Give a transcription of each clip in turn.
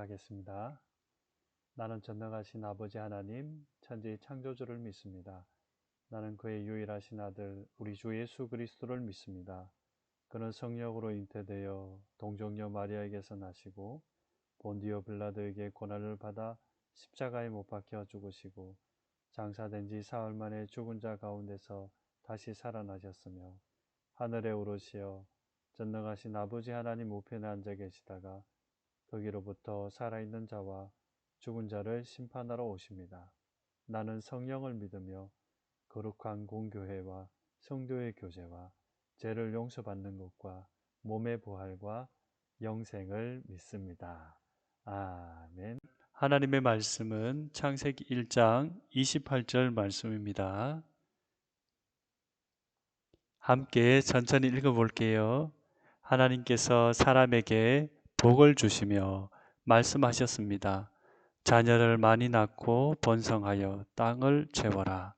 시작하겠습니다. 나는 전능하신 아버지 하나님, 천지의 창조주를 믿습니다. 나는 그의 유일하신 아들, 우리 주 예수 그리스도를 믿습니다. 그는 성령으로 잉태되어 동정녀 마리아에게서 나시고 본디오 빌라도에게 고난을 받아 십자가에 못 박혀 죽으시고 장사된 지 사흘 만에 죽은 자 가운데서 다시 살아나셨으며 하늘에 오르시어 전능하신 아버지 하나님 우편에 앉아 계시다가 거기로부터 살아있는 자와 죽은 자를 심판하러 오십니다. 나는 성령을 믿으며 거룩한 공교회와 성도의 교제와 죄를 용서받는 것과 몸의 부활과 영생을 믿습니다. 아멘. 하나님의 말씀은 창세기 1장 28절 말씀입니다. 함께 천천히 읽어볼게요. 하나님께서 사람에게 복을 주시며 말씀하셨습니다. 자녀를 많이 낳고 번성하여 땅을 채워라.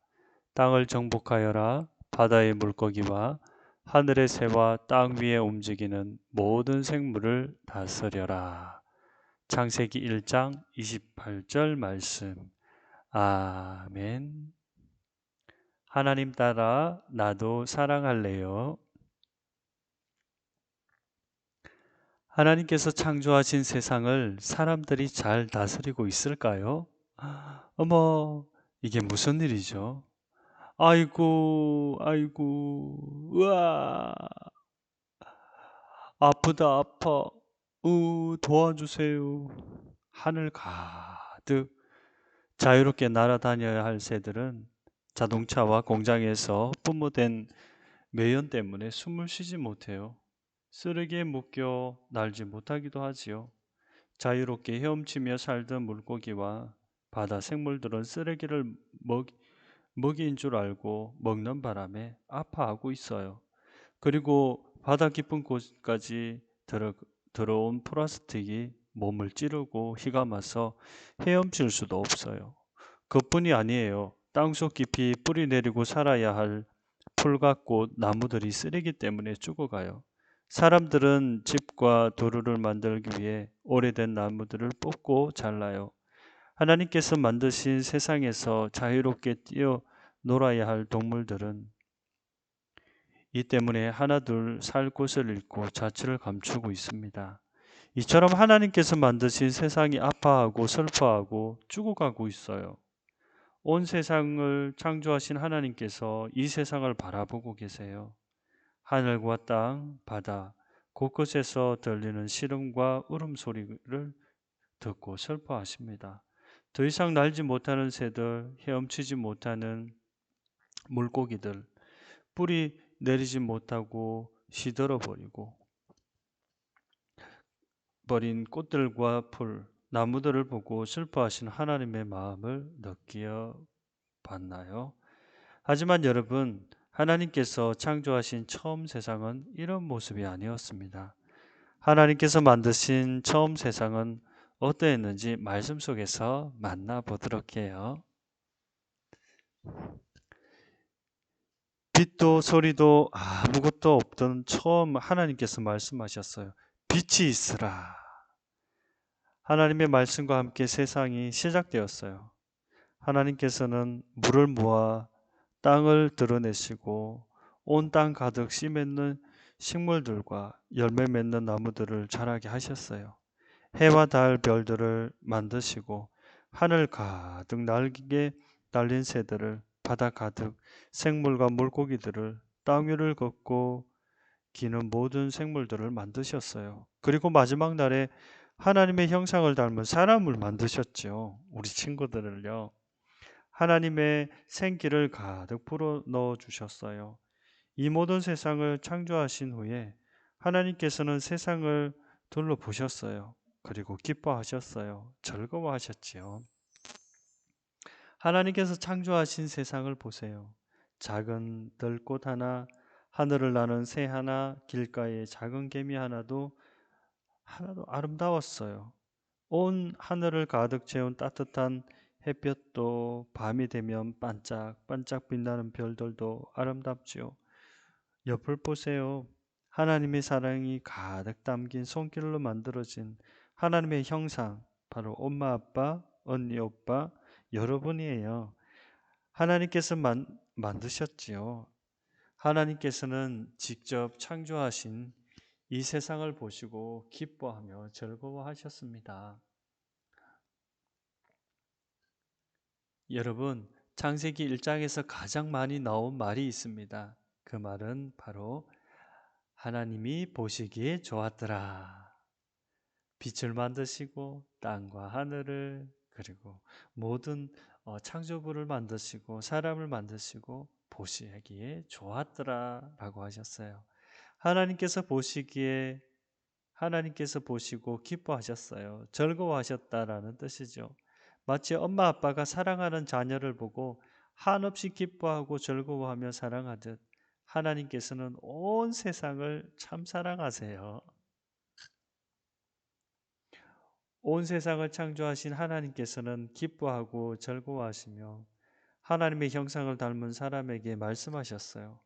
땅을 정복하여라. 바다의 물고기와 하늘의 새와 땅 위에 움직이는 모든 생물을 다스려라. 창세기 1장 28절 말씀. 아멘. 하나님 따라 나도 사랑할래요. 하나님께서 창조하신 세상을 사람들이 잘 다스리고 있을까요? 어머, 이게 무슨 일이죠? 아이고, 아이고, 으아, 아프다, 아파. 도와주세요. 하늘 가득 자유롭게 날아다녀야 할 새들은 자동차와 공장에서 뿜어댄 매연 때문에 숨을 쉬지 못해요. 쓰레기에 묶여 날지 못하기도 하지요. 자유롭게 헤엄치며 살던 물고기와 바다 생물들은 쓰레기를 먹이인 줄 알고 먹는 바람에 아파하고 있어요. 그리고 바다 깊은 곳까지 들어온 플라스틱이 몸을 찌르고 휘감아서 헤엄칠 수도 없어요. 그뿐이 아니에요. 땅속 깊이 뿌리 내리고 살아야 할 풀과 꽃, 나무들이 쓰레기 때문에 죽어가요. 사람들은 집과 도로를 만들기 위해 오래된 나무들을 뽑고 잘라요. 하나님께서 만드신 세상에서 자유롭게 뛰어 놀아야 할 동물들은 이 때문에 하나둘 살 곳을 잃고 자취를 감추고 있습니다. 이처럼 하나님께서 만드신 세상이 아파하고 슬퍼하고 죽어가고 있어요. 온 세상을 창조하신 하나님께서 이 세상을 바라보고 계세요. 하늘과 땅, 바다, 곳곳에서 들리는 시름과 울음소리를 듣고 슬퍼하십니다. 더 이상 날지 못하는 새들, 헤엄치지 못하는 물고기들, 뿌리 내리지 못하고 시들어 버린 꽃들과 풀, 나무들을 보고 슬퍼하신 하나님의 마음을 느끼어 봤나요? 하지만 여러분, 하나님께서 창조하신 처음 세상은 이런 모습이 아니었습니다. 하나님께서 만드신 처음 세상은 어떠했는지 말씀 속에서 만나보도록 해요. 빛도 소리도 아무것도 없던 처음 하나님께서 말씀하셨어요. 빛이 있으라. 하나님의 말씀과 함께 세상이 시작되었어요. 하나님께서는 물을 모아 땅을 드러내시고 온 땅 가득 씨 맺는 식물들과 열매 맺는 나무들을 자라게 하셨어요. 해와 달 별들을 만드시고 하늘 가득 날개 달린 새들을 바다 가득 생물과 물고기들을 땅 위를 걷고 기는 모든 생물들을 만드셨어요. 그리고 마지막 날에 하나님의 형상을 닮은 사람을 만드셨죠. 우리 친구들을요. 하나님의 생기를 가득 불어 넣어 주셨어요. 이 모든 세상을 창조하신 후에 하나님께서는 세상을 둘러보셨어요. 그리고 기뻐하셨어요. 즐거워하셨지요. 하나님께서 창조하신 세상을 보세요. 작은 들꽃 하나, 하늘을 나는 새 하나, 길가의 작은 개미 하나도 아름다웠어요. 온 하늘을 가득 채운 따뜻한 햇볕도 밤이 되면 반짝반짝 빛나는 별들도 아름답지요. 옆을 보세요. 하나님의 사랑이 가득 담긴 손길로 만들어진 하나님의 형상, 바로 엄마, 아빠, 언니, 오빠, 여러분이에요. 하나님께서 만드셨지요. 하나님께서는 직접 창조하신 이 세상을 보시고 기뻐하며 즐거워하셨습니다. 여러분, 창세기 1장에서 가장 많이 나온 말이 있습니다. 그 말은 바로 하나님이 보시기에 좋았더라. 빛을 만드시고 땅과 하늘을 그리고 모든 창조물을 만드시고 사람을 만드시고 보시기에 좋았더라라고 하셨어요. 하나님께서 보시고 기뻐하셨어요. 즐거워하셨다라는 뜻이죠. 마치 엄마 아빠가 사랑하는 자녀를 보고 한없이 기뻐하고 즐거워하며 사랑하듯 하나님께서는 온 세상을 참 사랑하세요. 온 세상을 창조하신 하나님께서는 기뻐하고 즐거워하시며 하나님의 형상을 닮은 사람에게 말씀하셨어요.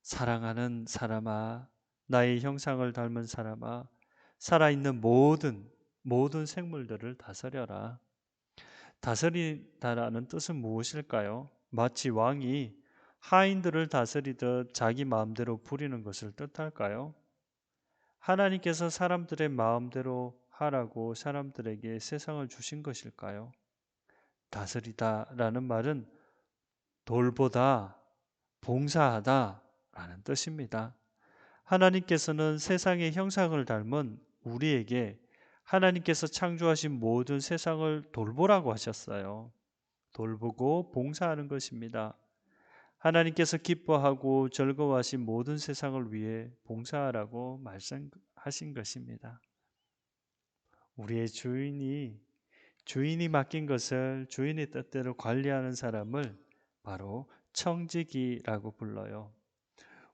사랑하는 사람아, 나의 형상을 닮은 사람아, 살아있는 모든 생물들을 다스려라. 다스리다라는 뜻은 무엇일까요? 마치 왕이 하인들을 다스리듯 자기 마음대로 부리는 것을 뜻할까요? 하나님께서 사람들의 마음대로 하라고 사람들에게 세상을 주신 것일까요? 다스리다라는 말은 돌보다, 봉사하다 라는 뜻입니다. 하나님께서는 세상의 형상을 닮은 우리에게 하나님께서 창조하신 모든 세상을 돌보라고 하셨어요. 돌보고 봉사하는 것입니다. 하나님께서 기뻐하고 즐거워하신 모든 세상을 위해 봉사하라고 말씀하신 것입니다. 우리의 주인이 맡긴 것을 주인의 뜻대로 관리하는 사람을 바로 청지기라고 불러요.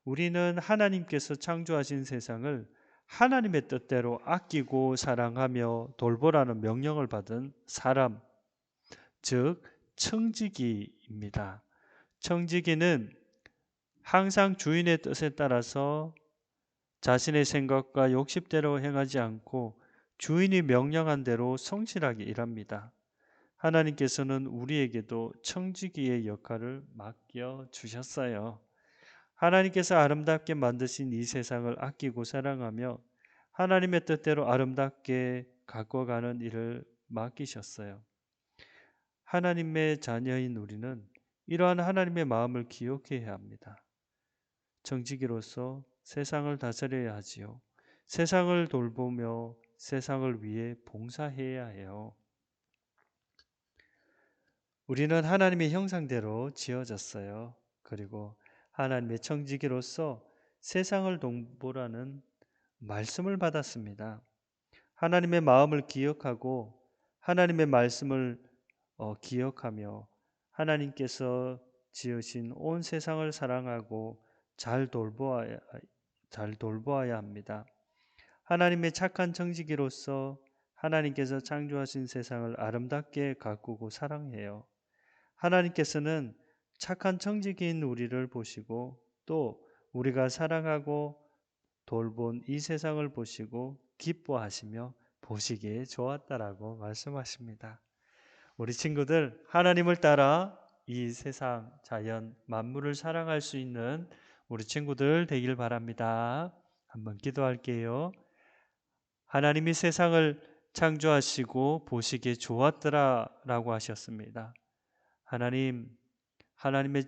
우리는 하나님께서 창조하신 세상을 하나님의 뜻대로 아끼고 사랑하며 돌보라는 명령을 받은 사람, 즉 청지기입니다. 청지기는 항상 주인의 뜻에 따라서 자신의 생각과 욕심대로 행하지 않고 주인이 명령한 대로 성실하게 일합니다. 하나님께서는 우리에게도 청지기의 역할을 맡겨 주셨어요. 하나님께서 아름답게 만드신 이 세상을 아끼고 사랑하며 하나님의 뜻대로 아름답게 가꿔가는 일을 맡기셨어요. 하나님의 자녀인 우리는 이러한 하나님의 마음을 기억해야 합니다. 청지기로서 세상을 다스려야 하지요. 세상을 돌보며 세상을 위해 봉사해야 해요. 우리는 하나님의 형상대로 지어졌어요. 그리고 하나님의 청지기로서 세상을 돌보라는 말씀을 받았습니다. 하나님의 마음을 기억하고 하나님의 말씀을 기억하며 하나님께서 지으신 온 세상을 사랑하고 잘 돌보아야 합니다. 하나님의 착한 청지기로서 하나님께서 창조하신 세상을 아름답게 가꾸고 사랑해요. 하나님께서는 착한 청지기인 우리를 보시고 또 우리가 사랑하고 돌본 이 세상을 보시고 기뻐하시며 보시기에 좋았다라고 말씀하십니다. 우리 친구들, 하나님을 따라 이 세상, 자연, 만물을 사랑할 수 있는 우리 친구들 되길 바랍니다. 한번 기도할게요. 하나님이 세상을 창조하시고 보시기에 좋았더라라고 하셨습니다. 하나님의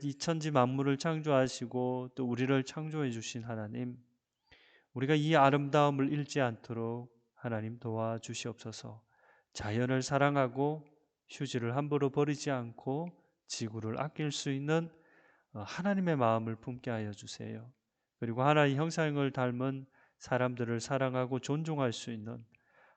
이 천지 만물을 창조하시고 또 우리를 창조해 주신 하나님, 우리가 이 아름다움을 잃지 않도록 하나님 도와주시옵소서. 자연을 사랑하고 휴지를 함부로 버리지 않고 지구를 아낄 수 있는 하나님의 마음을 품게 하여 주세요. 그리고 하나님의 형상을 닮은 사람들을 사랑하고 존중할 수 있는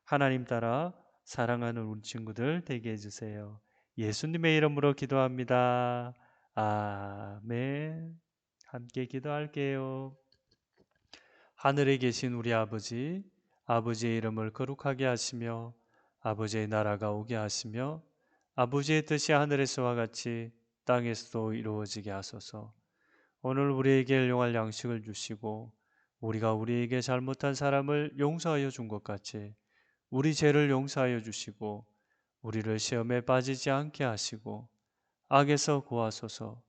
하나님 따라 사랑하는 우리 친구들 되게 해주세요. 예수님의 이름으로 기도합니다. 아멘. 함께 기도할게요. 하늘에 계신 우리 아버지, 아버지의 이름을 거룩하게 하시며 아버지의 나라가 오게 하시며 아버지의 뜻이 하늘에서와 같이 땅에서도 이루어지게 하소서. 오늘 우리에게 일용할 양식을 주시고 우리가 우리에게 잘못한 사람을 용서하여 준 것 같이 우리 죄를 용서하여 주시고 우리를 시험에 빠지지 않게 하시고 악에서 구하소서.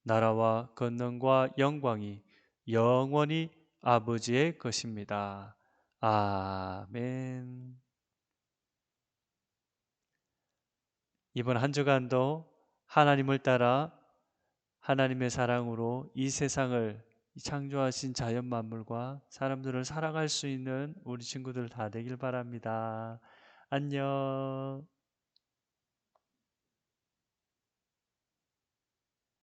나라와 권능과 영광이 영원히 아버지의 것입니다. 아멘. 이번 한 주간도 하나님을 따라 하나님의 사랑으로 이 세상을 창조하신 자연 만물과 사람들을 사랑할 수 있는 우리 친구들 다 되길 바랍니다. 안녕.